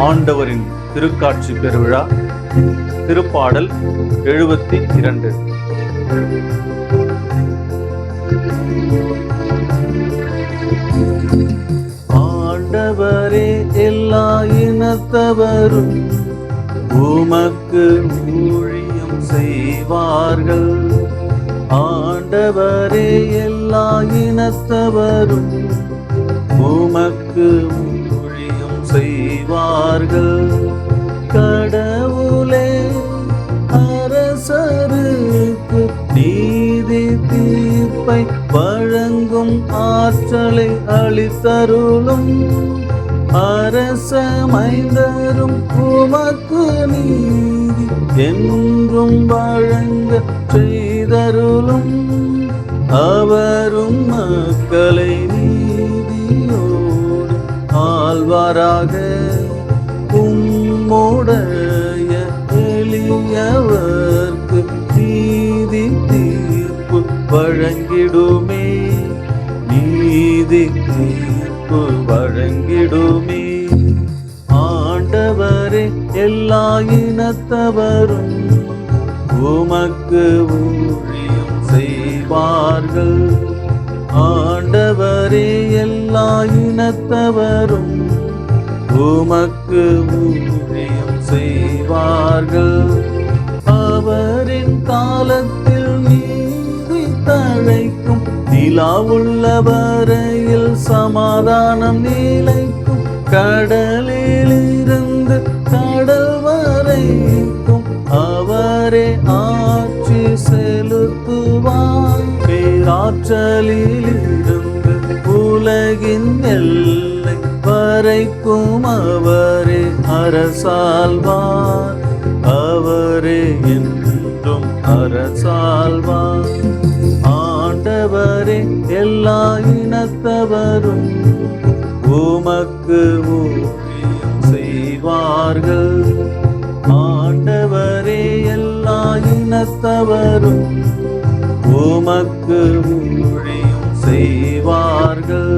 ஆண்டவரின் திருக்காட்சி பெருவிழா. திருப்பாடல் 72. ஆண்டவரே, எல்லா இனத்தவரும் உமக்கு ஊழியம் செய்வார்கள். ஆண்டவரே, எல்லா இனத்தவரும் உமக்கு ஊழியம் செய்வார்கள். கடவுளே, அரசருக்கு நீதி தீர்ப்பை வழங்கும் ஆற்றலை அளித்தருளும். அரசமைந்தரும் உமக்கு நீதி என்றும் வழங்க செய்தருளும். அவரும் மக்களை நீதியோடு ஆழ்வாராக. உம்முடைய எளியவர்க்கு நீதி தீர்ப்பு வழங்கிடுமே. நீதி தீர்ப்பு வழங்கிடுமே. ஆண்டவரே, எல்லா இனத்தவரும் உமக்கு ஊழியம் செய்வார்கள். ஆண்டவரே, எல்லா இனத்தவரும் உமக்கு ஊழியம் செய்வார்கள். அவரின் காலத்தில் நீதி தழைக்கும். நிலாவுள்ள வரையில் சமாதானம் நிலைக்கும். கடலிலிருந்து கடல் வரைக்கும் அவரே ஆட்சி செலுத்துவார். பேராற்றலிலிருந்து உலகின் எல்லை வரைக்கும் அவரே அரசாள்வார். அவரே என்றும் அரசாள்வார். ஆண்டவரே, எல்லா இனத்தவரும் உமக்கு ஊழியம் செய்வார்கள். ஆண்டவரே, எல்லா இனத்தவரும் உமக்கு ஊழியம் செய்வார்கள்.